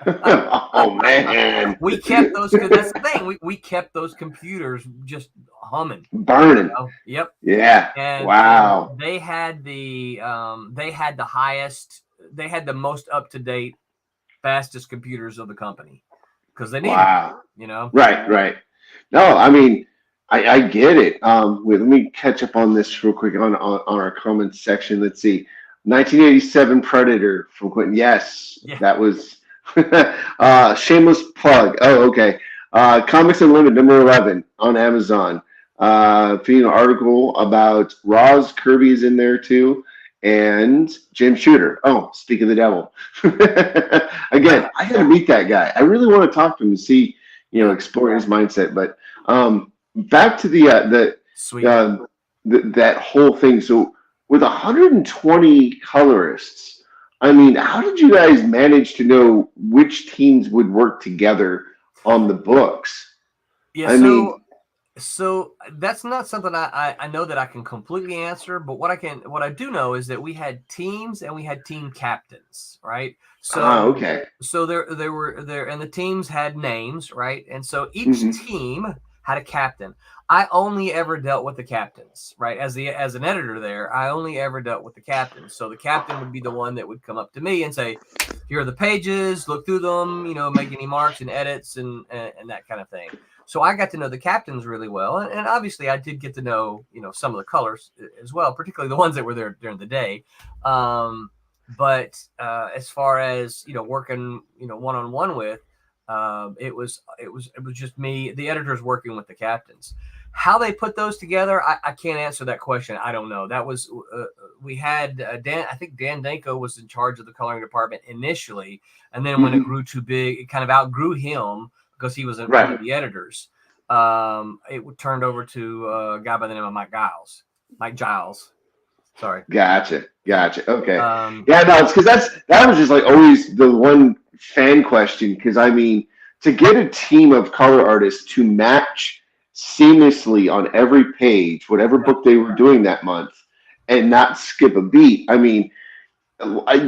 Oh man, we kept those, because that's the thing. We kept those computers just humming, burning. Yep. Yeah. And wow. They had the highest. They had the most up to date, fastest computers of the company, because they needed. Right. No, I mean, I get it. Wait, let me catch up on this real quick on our comments section. Let's see. 1987 Predator from Quentin. Yes, that was shameless plug. Oh, okay. Comics Unlimited #11 on Amazon. Feeding an article about Roz Kirby is in there too, and James Shooter. Oh, speak of the devil. Again, I got to meet that guy. I really want to talk to him and see, explore his mindset. But back to that whole thing. So, with 120 colorists, I mean, how did you guys manage to know which teams would work together on the books? Yeah, so that's not something I know that I can completely answer, but what I do know is that we had teams and we had team captains, right? So okay. So there were and the teams had names, right? And so each team had a captain. I only ever dealt with the captains, right? As an editor there, I only ever dealt with the captains. So the captain would be the one that would come up to me and say, "Here are the pages. Look through them. Make any marks and edits and that kind of thing." So I got to know the captains really well, and obviously I did get to know some of the colors as well, particularly the ones that were there during the day. But as far as working one-on-one with, it was just me, the editors, working with the captains. How they put those together, I can't answer that question. I don't know. That was we had Dan. I think Dan Danko was in charge of the coloring department initially, and then when it grew too big, it kind of outgrew him, because he was one Right. of the editors. It turned over to a guy by the name of Mike Giles. Sorry. Gotcha. Okay. Yeah, No, it's because that was just like always the one fan question. Because I mean, to get a team of color artists to match seamlessly on every page, whatever book they were doing that month, and not skip a beat. I mean,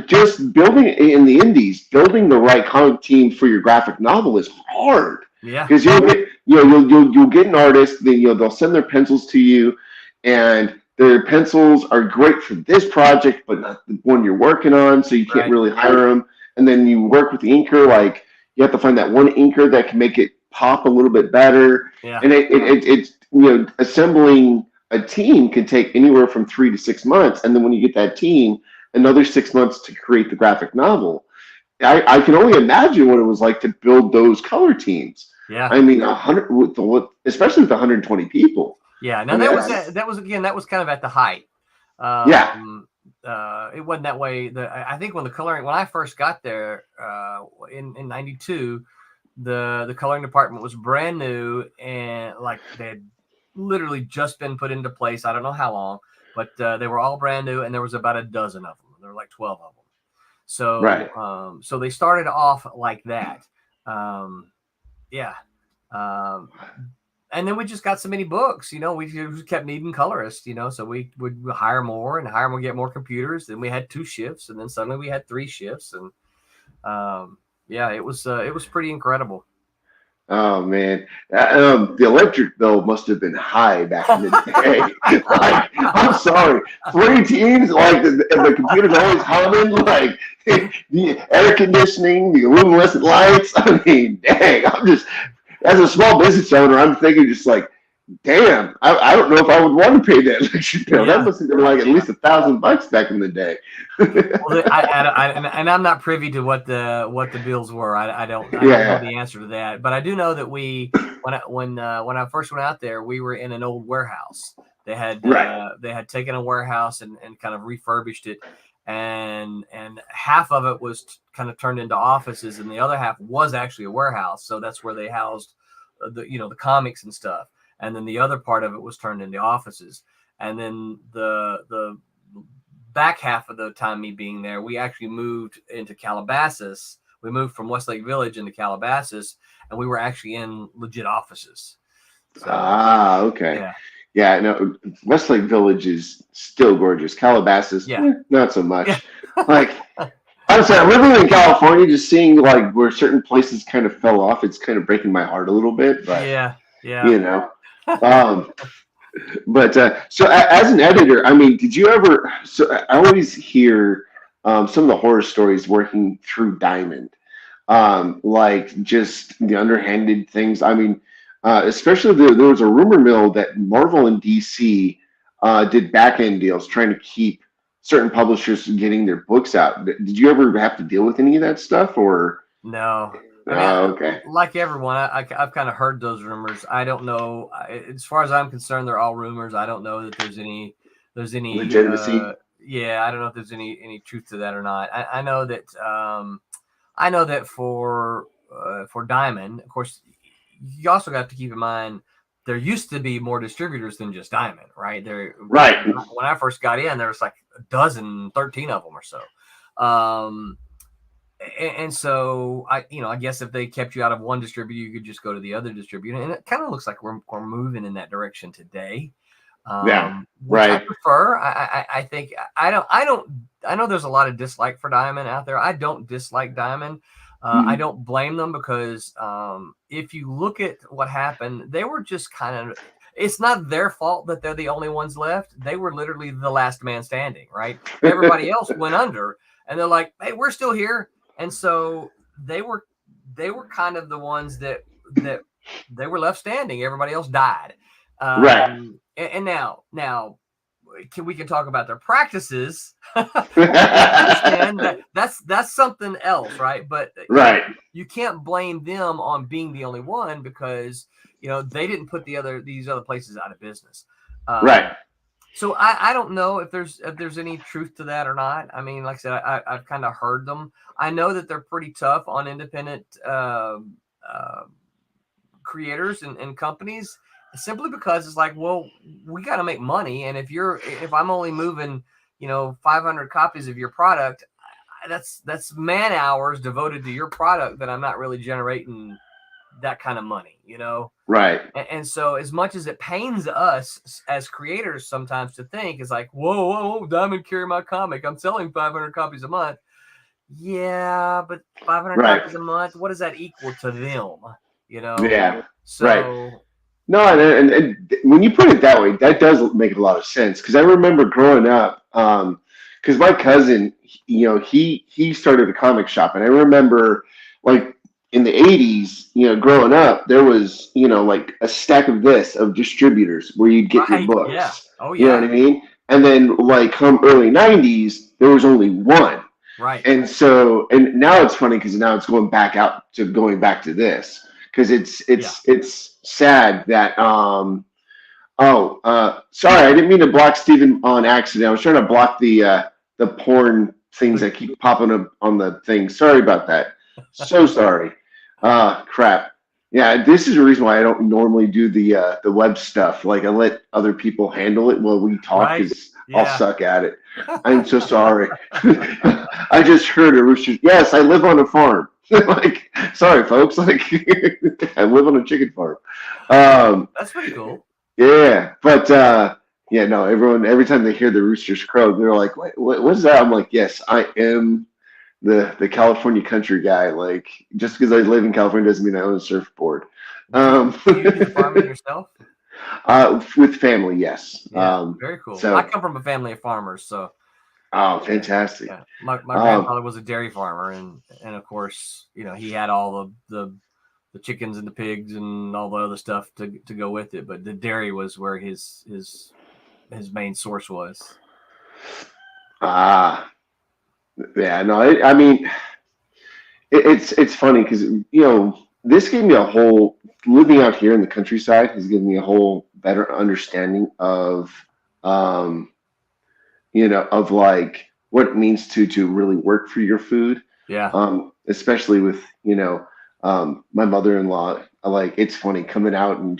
just building in the indies, building the right comic team for your graphic novel is hard. Yeah. Because you'll get, you'll get an artist, then they'll send their pencils to you, and their pencils are great for this project, but not the one you're working on, so you can't really hire them. And then you work with the inker, like you have to find that one inker that can make it pop a little bit better. Yeah. And it's assembling a team can take anywhere from 3 to 6 months, and then when you get that team, another 6 months to create the graphic novel. I can only imagine what it was like to build those color teams. Yeah. I mean, 100 especially with 120 people. Yeah. Now that was kind of at the height. It wasn't that way. I think when I first got there in 92, the coloring department was brand new, and like they had literally just been put into place. I don't know how long, but they were all brand new, and there was about a dozen of them. There were like 12 of them. So so they started off like that. And then we just got so many books, we just kept needing colorists, so we would hire more and get more computers. Then we had 2 shifts, and then suddenly we had 3 shifts. And it was pretty incredible. Oh man, the electric bill must have been high back in the day. Like, I'm sorry, 3 teams, like the computer's always humming, like the air conditioning, the luminescent lights. I mean, dang, I'm just, as a small business owner, I'm thinking just like, damn, I don't know if I would want to pay that electric bill. That must have been like at least $1,000 back in the day. Well, I'm not privy to what the bills were. I don't know the answer to that, but I do know that when I first went out there, we were in an old warehouse. They had taken a warehouse and kind of refurbished it, and half of it was kind of turned into offices, and the other half was actually a warehouse. So that's where they housed the comics and stuff. And then the other part of it was turned into offices. And then the back half of the time me being there, we actually moved into Calabasas. We moved from Westlake Village into Calabasas, and we were actually in legit offices. So, okay. Yeah, no, Westlake Village is still gorgeous. Calabasas, not so much. Yeah. Like, I'm sorry, living in California, just seeing like where certain places kind of fell off, it's kind of breaking my heart a little bit. But but so as an editor, I mean, did you ever? So I always hear some of the horror stories working through Diamond, like just the underhanded things. I mean, especially there was a rumor mill that Marvel and DC did back end deals trying to keep certain publishers from getting their books out. Did you ever have to deal with any of that stuff, or no? Okay. Like everyone, I've kind of heard those rumors. I don't know. As far as I'm concerned, they're all rumors. I don't know that there's any legitimacy. I don't know if there's any truth to that or not. I know that for Diamond, of course, you also have to keep in mind there used to be more distributors than just Diamond, right? Right. When I first got in, there was like 13 of them or so. And so I guess if they kept you out of one distributor, you could just go to the other distributor, and it kind of looks like we're moving in that direction today. Which I prefer. I think I know there's a lot of dislike for Diamond out there. I don't dislike Diamond. I don't blame them, because if you look at what happened, they were just kind of. It's not their fault that they're the only ones left. They were literally the last man standing, right? Everybody else went under, and they're like, "Hey, we're still here." And so they were kind of the ones that they were left standing. Everybody else died. And now we can talk about their practices. And that's something else, right? But you can't blame them on being the only one, because they didn't put these other places out of business. So I don't know if there's any truth to that or not. I mean, like I said, I've kind of heard them. I know that they're pretty tough on independent creators and companies simply because it's like, well, we got to make money. And if I'm only moving, 500 copies of your product, that's man hours devoted to your product that I'm not really generating that kind of money, Right. And so as much as it pains us as creators sometimes to think it's like, whoa, Diamond carry my comic, I'm selling 500 copies a month. Yeah, but 500 copies a month, what does that equal to them? Yeah. So right. No, and when you put it that way, that does make a lot of sense. Because I remember growing up, because my cousin, he started a comic shop, and I remember like in the 80s, growing up, there was like a stack of distributors where you'd get your books. Yeah. Oh yeah. You know what I mean? And then like come early 90s, there was only one. Right. And so, and now it's funny because now it's going back to this. Because it's sad that sorry, I didn't mean to block Steven on accident. I was trying to block the porn things that keep popping up on the thing. Sorry about that. So sorry. Crap. Yeah, this is the reason why I don't normally do the web stuff. Like I let other people handle it while we talk because I'll suck at it. I'm so sorry. I just heard a rooster. Yes, I live on a farm. Like, sorry, folks. Like, I live on a chicken farm. That's pretty cool. Yeah, but no. Everyone, every time they hear the roosters crow, they're like, what is that?" I'm like, "Yes, I am the California country guy. Like, just because I live in California doesn't mean I own a surfboard." Do you do farming yourself? With family, yes. Yeah, very cool. So, I come from a family of farmers, so. Oh, fantastic! Yeah. My grandfather was a dairy farmer, and of course, he had all the chickens and the pigs and all the other stuff to go with it. But the dairy was where his main source was. Yeah, no, I mean, it's funny because this gave me a whole living out here in the countryside has given me a whole better understanding of of like what it means to really work for your food. Yeah. Especially with my mother-in-law. Like it's funny coming out and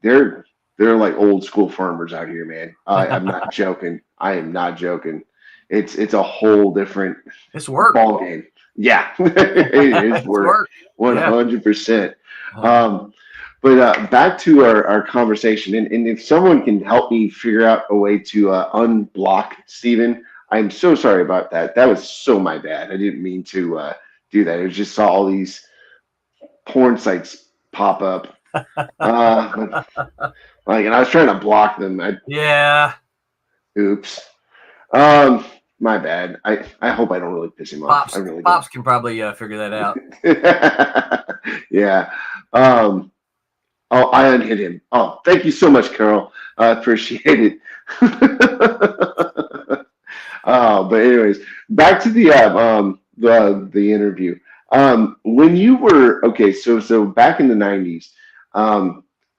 they're like old school farmers out here, man. I'm not joking. I am not joking. It's a whole different ball game. Yeah, it is work. 100%. But back to our conversation, and if someone can help me figure out a way to unblock Steven, I'm so sorry about that. That was so my bad. I didn't mean to do that. I just saw all these porn sites pop up. And I was trying to block them. Oops. My bad. I hope I don't really piss him off. Pops can probably figure that out. Yeah. I unhit him. Oh, thank you so much, Carol. I appreciate it. But anyways, back to the interview. When you were so back in the 90s,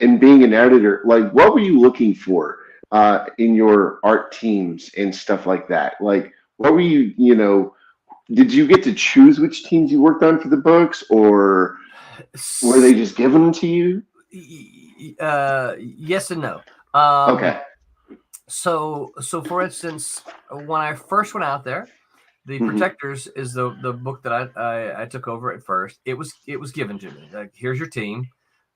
and being an editor, like what were you looking for in your art teams and stuff like that? Like what were you, did you get to choose which teams you worked on for the books, or were they just given them to you? Yes and no. Okay. So for instance, when I first went out there, The Protectors is the book that I took over at first. It was given to me. Like, here's your team.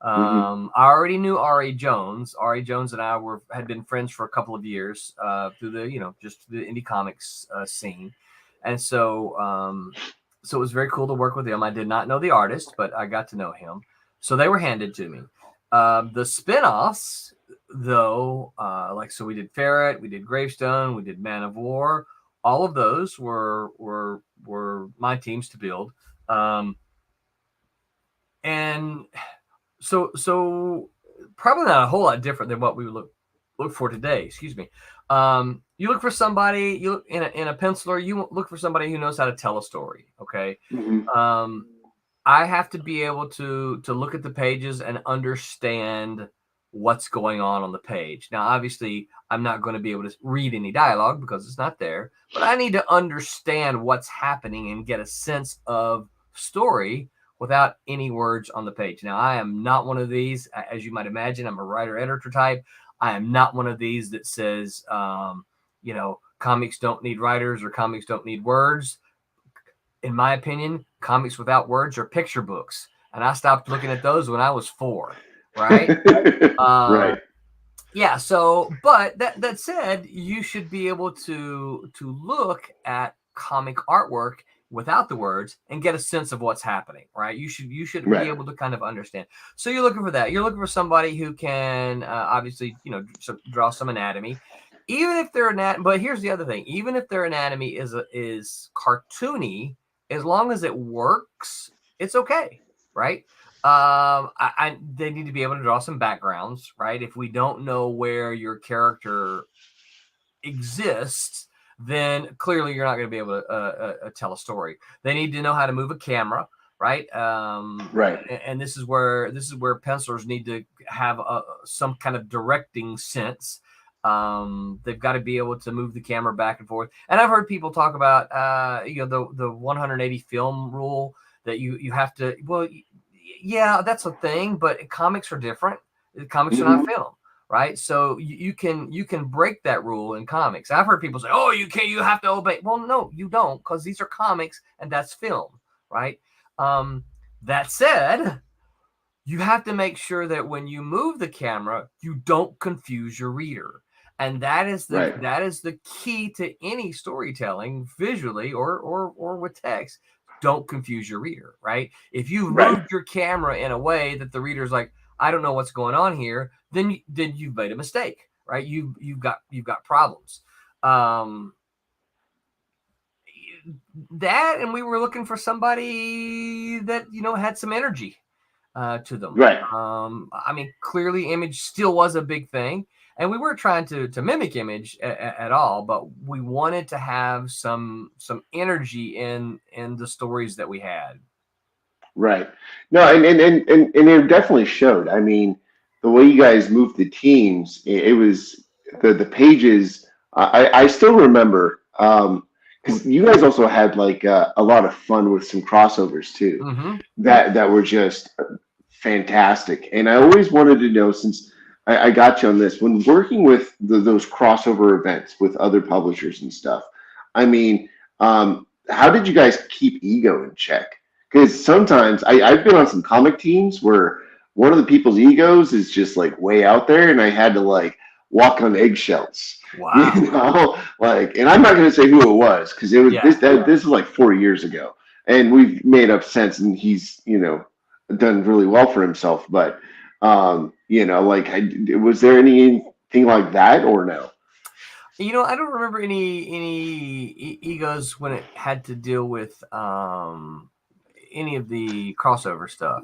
I already knew R.A. Jones. R.A. Jones and I had been friends for a couple of years through the just the indie comics scene, and so it was very cool to work with him. I did not know the artist, but I got to know him. So they were handed to me. The spinoffs, though, so we did Ferret, we did Gravestone, we did Man of War. All of those were my teams to build. And so probably not a whole lot different than what we would look for today. Excuse me. You look for somebody, in a penciler, you look for somebody who knows how to tell a story. Okay. I have to be able to look at the pages and understand what's going on the page. Now, obviously, I'm not going to be able to read any dialogue because it's not there, but I need to understand what's happening and get a sense of story without any words on the page. Now, I am not one of these, as you might imagine. I'm a writer-editor type. I am not one of these that says, comics don't need writers or comics don't need words. In my opinion, comics without words are picture books. And I stopped looking at those when I was 4, right? Right. Yeah. So, but that said, you should be able to look at comic artwork without the words and get a sense of what's happening, right? You should Right. be able to kind of understand. So you're looking for that. You're looking for somebody who can obviously, draw some anatomy, even if their anatomy. But here's the other thing: even if their anatomy is cartoony, as long as it works, it's okay, right? They need to be able to draw some backgrounds, right? If we don't know where your character exists, then clearly you're not going to be able to tell a story. They need to know how to move a camera, right? Right. And this is where pencilers need to have some kind of directing sense. They've got to be able to move the camera back and forth. And I've heard people talk about the 180 film rule that you have to. Well, yeah, that's a thing, but comics are different. Comics are not film, right? So you can break that rule in comics. I've heard people say, "Oh, you can't. You have to obey." Well, no, you don't, because these are comics and that's film, right? That said, you have to make sure that when you move the camera, you don't confuse your reader, and that is the key to any storytelling, visually or with text. Don't confuse your reader, right? If you moved your camera in a way that the reader's like, I don't know what's going on here, then you've made a mistake, right? You've got problems. That, and we were looking for somebody that had some energy to them. Right. I mean, clearly Image still was a big thing, and we weren't trying to mimic Image at all, but we wanted to have some energy in the stories that we had. Right. No, and it definitely showed. I mean, the way you guys moved the teams, it was the pages. I still remember because you guys also had like a lot of fun with some crossovers too, that were just fantastic. And I always wanted to know, since I got you on this, when working with those crossover events with other publishers and stuff, I mean, how did you guys keep ego in check? Because sometimes I've been on some comic teams where one of the people's egos is just like way out there, and I had to like walk on eggshells. Wow. And I'm not going to say who it was, because it was this is like 4 years ago, and we've made up since, and he's done really well for himself. But was there anything like that or no? I don't remember any egos when it had to deal with any of the crossover stuff.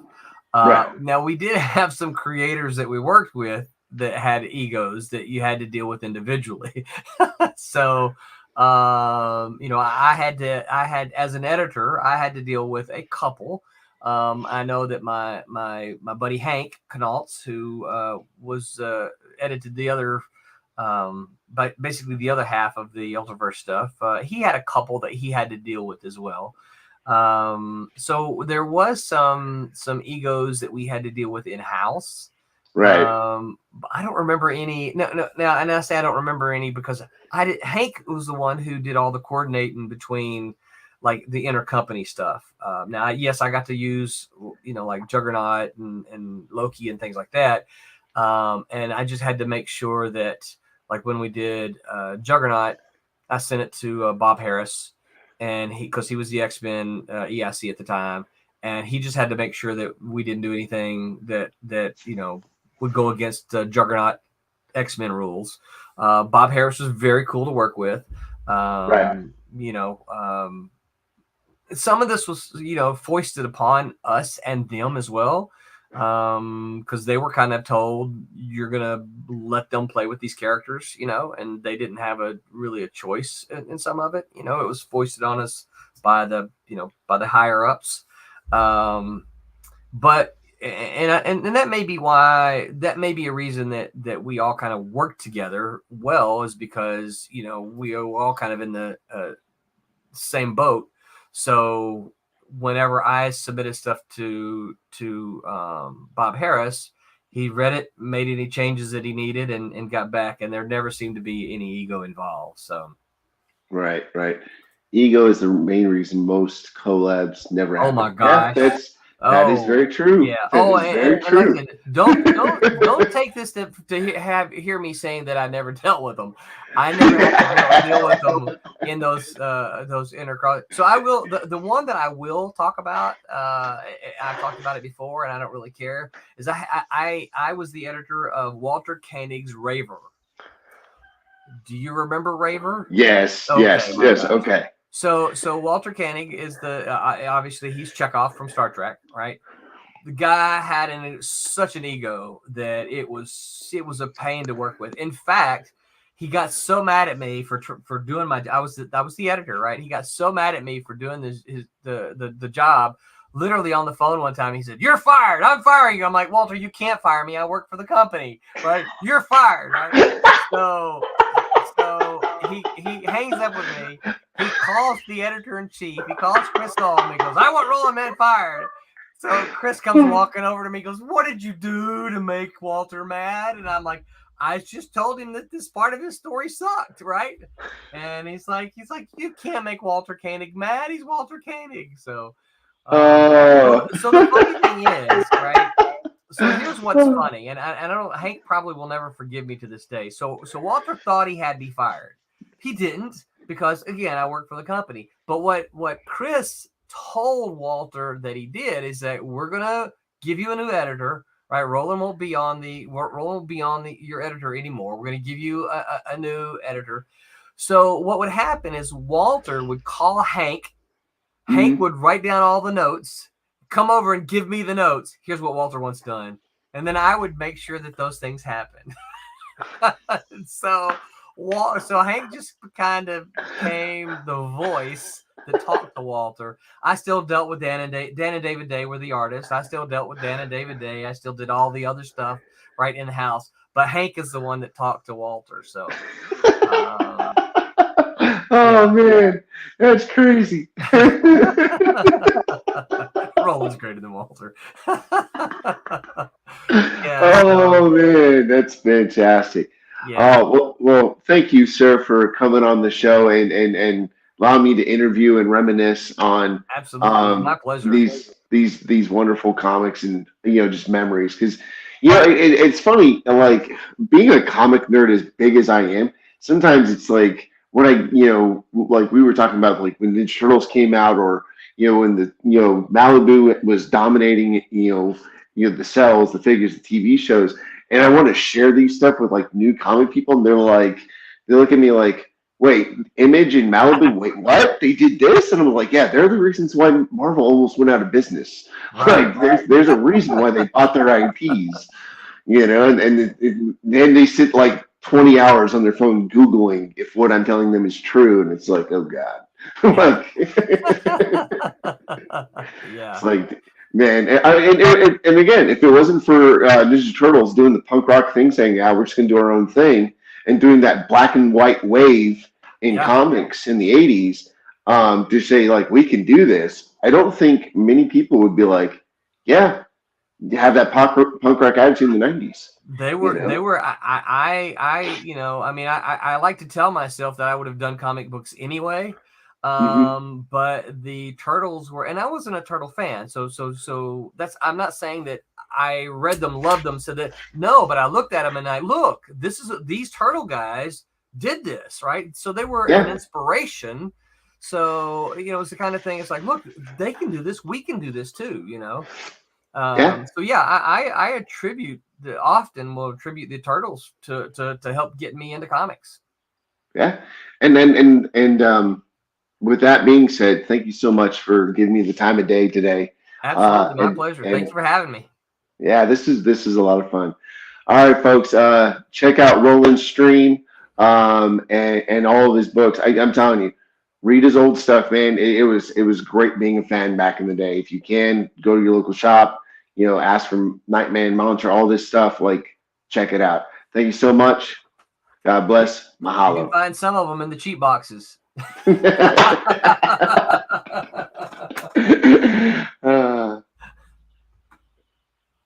Now, we did have some creators that we worked with that had egos that you had to deal with individually. So, I had as an editor, I had to deal with a couple. I know that my buddy Hank Knox, who was edited the other, but basically the other half of the Ultraverse stuff, he had a couple that he had to deal with as well. So there was some egos that we had to deal with in house. Right. I don't remember any. No. And I say I don't remember any because Hank was the one who did all the coordinating between like the intercompany stuff. Now, yes, I got to use like Juggernaut and Loki and things like that. And I just had to make sure that like when we did Juggernaut, I sent it to Bob Harris, and because he was the X-Men EIC at the time, and he just had to make sure that we didn't do anything that would go against Juggernaut X-Men rules. Bob Harris was very cool to work with. Some of this was foisted upon us and them as well, because they were kind of told you're gonna let them play with these characters, and they didn't have really a choice in some of it. It was foisted on us by the higher ups. But that may be why, that may be a reason that we all kind of work together well, is because we are all kind of in the same boat. So whenever I submitted stuff to Bob Harris, he read it, made any changes that he needed, and got back. And there never seemed to be any ego involved. So, right. Ego is the main reason most collabs never happen. oh my gosh. Yeah, that is very true. Yeah. That is very true. Like, don't take this to hear me saying that I never dealt with them. I never had to deal with them in those intercross. So I will. The one that I will talk about. I've talked about it before, and I don't really care. Is I was the editor of Walter Koenig's Raver. Do you remember Raver? Yes. Okay, Yes. Okay. So Walter Koenig is the obviously he's Chekhov from Star Trek, right? The guy had such an ego that it was a pain to work with. In fact, he got so mad at me for doing my. I was the editor, right? He got so mad at me for doing the job. Literally on the phone one time, he said, "You're fired. I'm firing you." I'm like, Walter, you can't fire me. I work for the company, right? You're fired, right? So he hangs up with me. He calls the editor-in-chief. He calls Christgau and he goes, "I want Roland Mann fired." So Chris comes walking over to me, goes, "What did you do to make Walter mad?" And I'm like, "I just told him that this part of his story sucked, right?" And he's like, "You can't make Walter Koenig mad. He's Walter Koenig." So, so the funny thing is, right? So here's what's funny, and I don't. Hank probably will never forgive me to this day. So Walter thought he had me fired. He didn't, because again, I work for the company. But what Chris told Walter that he did is that we're gonna give you a new editor, right? Roland won't be on your editor anymore. We're gonna give you a new editor. So what would happen is Walter would call Hank. Mm-hmm. Hank would write down all the notes, come over and give me the notes. Here's what Walter wants done. And then I would make sure that those things happened. So Hank just kind of became the voice that talked to Walter. I still dealt with Dan and David Day were the artists. I still dealt with Dan and David Day. I still did all the other stuff right in the house. But Hank is the one that talked to Walter. So. Man, that's crazy. Roland's greater than Walter. Man, that's fantastic. Yeah. Well, thank you, sir, for coming on the show and allowing me to interview and reminisce on absolutely my pleasure. These wonderful comics and just memories, because it's funny, like being a comic nerd as big as I am. Sometimes it's like when like we were talking about, like when Ninja Turtles came out, or when the Malibu was dominating the cells, the figures, the TV shows, and I want to share these stuff with like new comic people, and they look at me like, "Wait, Image and Malibu? Wait, what? They did this?" And I'm like, "Yeah, they're the reasons why Marvel almost went out of business. Right. Like, there's a reason why they bought their IPs, and then they sit like 20 hours on their phone Googling if what I'm telling them is true, and it's like, oh God." Like, yeah. It's like, man, and again, if it wasn't for Ninja Turtles doing the punk rock thing, saying, "Yeah, we're just gonna do our own thing," and doing that black and white wave in comics in the 80s, to say like, we can do this, I don't think many people would be like, yeah, have that punk rock attitude in the 90s. They were. I like to tell myself that I would have done comic books anyway. But the Turtles were, and I wasn't a Turtle fan. So that's, I'm not saying that I read them, loved them, so that, no, but I looked at them and these Turtle guys did this, right? So they were an inspiration. So, it's the kind of thing, it's like, look, they can do this. We can do this too, So I attribute will attribute the Turtles to help get me into comics. Yeah. And with that being said, thank you so much for giving me the time of day today. Absolutely. My pleasure. Thanks for having me. Yeah, this is a lot of fun. All right, folks, check out Roland's stream, and all of his books. I'm telling you, read his old stuff, man. It was great being a fan back in the day. If you can, go to your local shop, ask for Nightman, Mantra, all this stuff. Like, check it out. Thank you so much. God bless. Mahalo. You can find some of them in the cheap boxes.